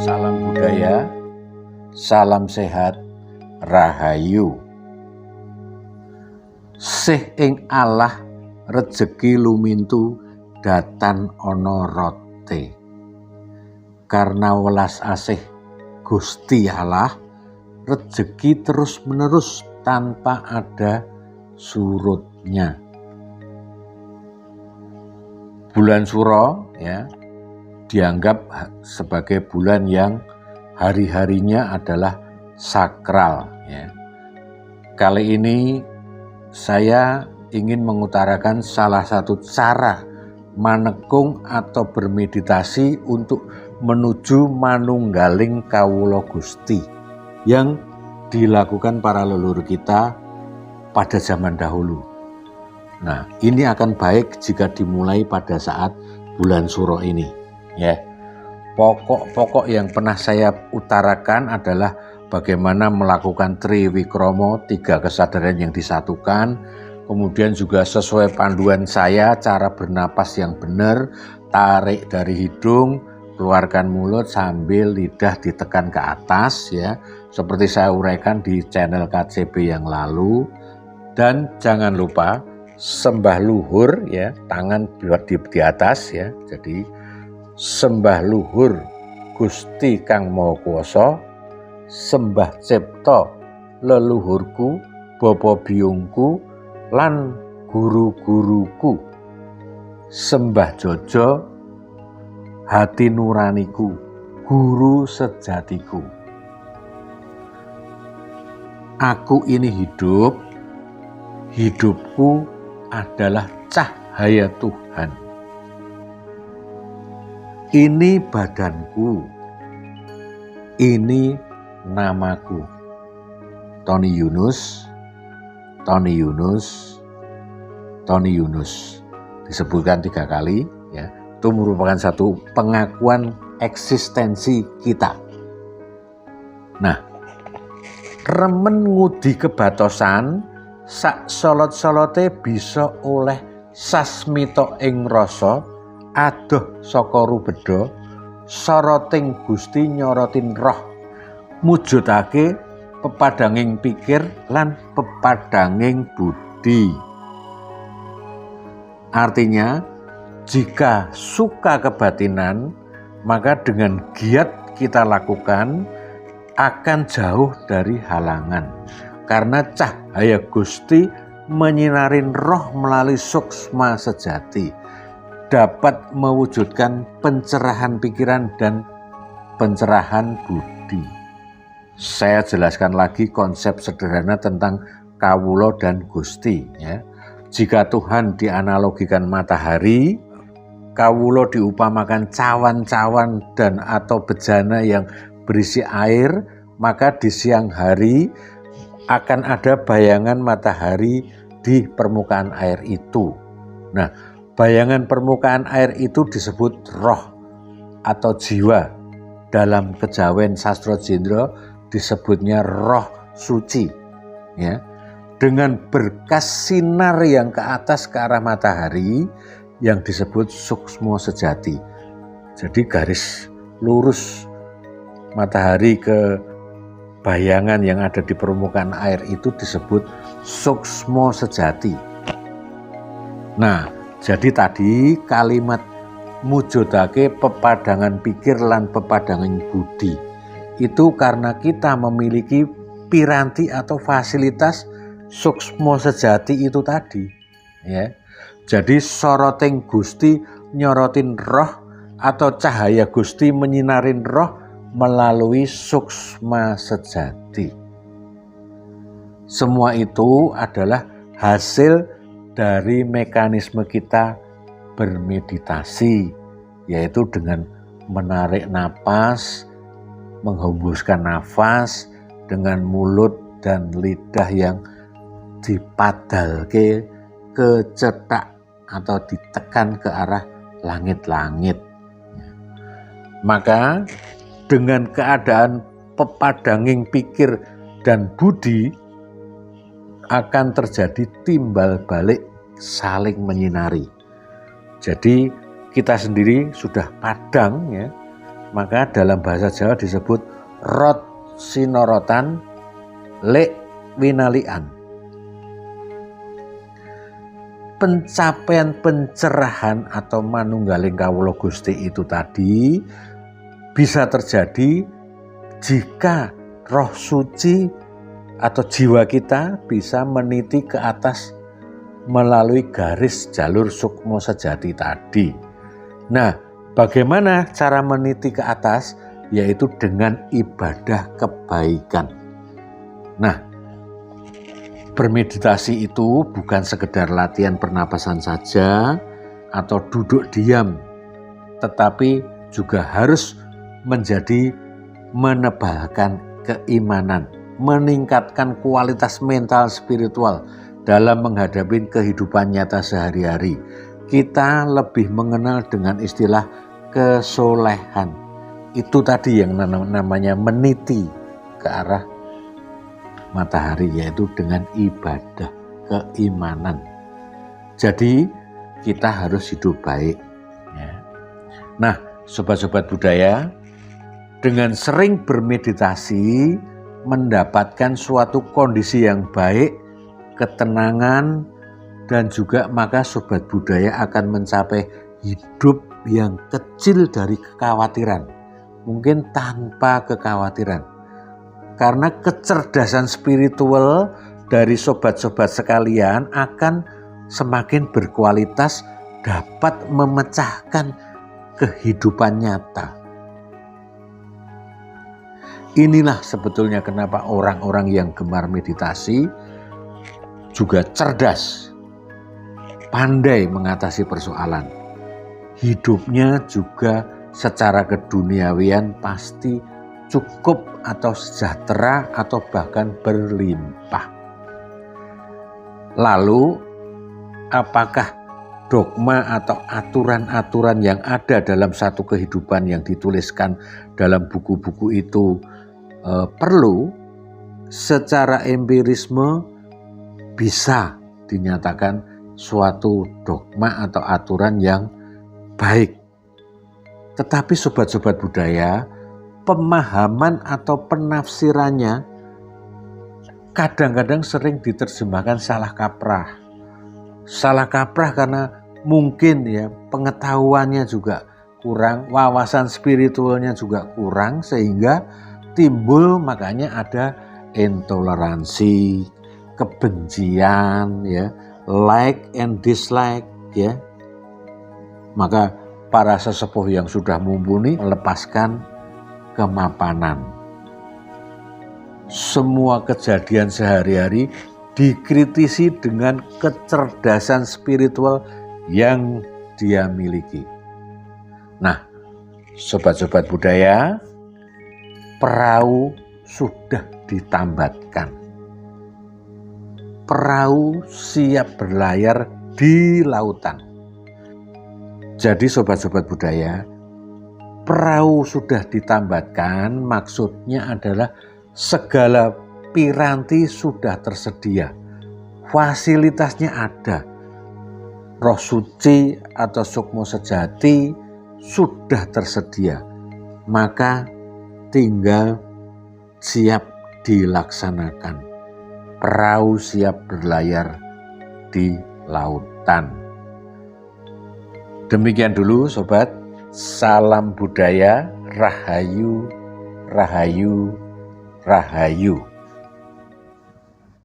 Salam budaya, salam sehat, rahayu. Sih ing Allah rejeki lumintu datan ana rote. Karena welas asih Gusti Allah, rejeki terus menerus tanpa ada surutnya. Bulan Suro ya dianggap sebagai bulan yang hari-harinya adalah sakral ya. Kali ini saya ingin mengutarakan salah satu cara manekung atau bermeditasi untuk menuju manunggaling kawula Gusti yang dilakukan para leluhur kita pada zaman dahulu. Nah, ini akan baik jika dimulai pada saat bulan Suro ini. Ya, pokok-pokok yang pernah saya utarakan adalah bagaimana melakukan triwikromo, 3 kesadaran yang disatukan. Kemudian juga sesuai panduan saya, cara bernapas yang benar, tarik dari hidung, keluarkan mulut sambil lidah ditekan ke atas ya, seperti saya uraikan di channel KCB yang lalu. Dan jangan lupa sembah luhur ya, tangan buat di atas ya. Jadi sembah luhur Gusti Kang Maha Kuwasa, sembah cipta leluhurku, bapa biyungku lan guru-guruku, sembah jojo hati nuraniku, guru sejatiku. Aku ini hidup, hidupku adalah cahaya Tuhan. Ini badanku, ini namaku. Tony Yunus, Tony Yunus, Tony Yunus. Disebutkan 3 kali ya. Itu merupakan satu pengakuan eksistensi kita. Nah, remen ngudi kebatosan, sak solot-solote bisa oleh sasmita ing rasa, adoh saka rubeda, soroting Gusti nyorotin roh, mujudake pepadanging pikir lan pepadanging budi. Artinya, jika suka kebatinan, maka dengan giat kita lakukan akan jauh dari halangan. Karena cahaya Gusti menyinarin roh melalui suksma sejati, dapat mewujudkan pencerahan pikiran dan pencerahan budi. Saya jelaskan lagi konsep sederhana tentang kawula dan Gusti ya. Jika Tuhan dianalogikan matahari, kawula diupamakan cawan-cawan dan atau bejana yang berisi air, maka di siang hari akan ada bayangan matahari di permukaan air itu. Nah, bayangan permukaan air itu disebut roh atau jiwa. Dalam kejawen sastra jendra disebutnya roh suci. Ya. Dengan berkas sinar yang ke atas ke arah matahari yang disebut suksma sejati. Jadi garis lurus matahari ke bayangan yang ada di permukaan air itu disebut suksma sejati. Nah, jadi tadi kalimat mujudake pepadangan pikir lan pepadangan budi itu karena kita memiliki piranti atau fasilitas suksma sejati itu tadi ya. Jadi soroting Gusti nyorotin roh atau cahaya Gusti menyinarin roh melalui suksma sejati. Semua itu adalah hasil dari mekanisme kita bermeditasi, yaitu dengan menarik napas, menghembuskan nafas dengan mulut dan lidah yang dipadalke ke cetak atau ditekan ke arah langit-langit. Maka dengan keadaan pepadanging pikir dan budi akan terjadi timbal balik saling menyinari. Jadi kita sendiri sudah padang ya, maka dalam bahasa Jawa disebut rot sinorotan lek winalian. Pencapaian pencerahan atau manunggaling kawula Gusti itu tadi bisa terjadi jika roh suci atau jiwa kita bisa meniti ke atas melalui garis jalur sukmo sejati tadi. Nah, bagaimana cara meniti ke atas? Yaitu dengan ibadah kebaikan. Nah, bermeditasi itu bukan sekedar latihan pernapasan saja atau duduk diam, tetapi juga harus menjadi menebalkan keimanan, meningkatkan kualitas mental spiritual dalam menghadapi kehidupan nyata sehari-hari. Kita lebih mengenal dengan istilah kesolehan. Itu tadi yang namanya meniti ke arah matahari, yaitu dengan ibadah keimanan. Jadi kita harus hidup baik. Nah, sobat-sobat budaya, dengan sering bermeditasi mendapatkan suatu kondisi yang baik, ketenangan, dan juga maka sobat budaya akan mencapai hidup yang kecil dari kekhawatiran, mungkin tanpa kekhawatiran. Karena kecerdasan spiritual dari sobat-sobat sekalian akan semakin berkualitas, dapat memecahkan kehidupan nyata. Inilah sebetulnya kenapa orang-orang yang gemar meditasi juga cerdas, pandai mengatasi persoalan. Hidupnya juga secara keduniawian pasti cukup atau sejahtera atau bahkan berlimpah. Lalu, apakah dogma atau aturan-aturan yang ada dalam satu kehidupan yang dituliskan dalam buku-buku itu perlu? Secara empirisme bisa dinyatakan suatu dogma atau aturan yang baik. Tetapi sobat-sobat budaya, pemahaman atau penafsirannya kadang-kadang sering diterjemahkan salah kaprah. Salah kaprah karena mungkin ya pengetahuannya juga kurang, wawasan spiritualnya juga kurang, sehingga timbul makanya ada intoleransi, kebencian, ya, like and dislike, ya. Maka para sesepuh yang sudah mumpuni melepaskan kemapanan. Semua kejadian sehari-hari dikritisi dengan kecerdasan spiritual yang dia miliki. Nah, sobat-sobat budaya, perahu sudah ditambatkan. Perahu siap berlayar di lautan. Jadi sobat-sobat budaya, perahu sudah ditambatkan, maksudnya adalah segala piranti sudah tersedia, fasilitasnya ada. Roh suci atau sukmo sejati sudah tersedia, maka tinggal siap dilaksanakan. Perahu siap berlayar di lautan. Demikian dulu sobat, salam budaya, rahayu, rahayu, rahayu.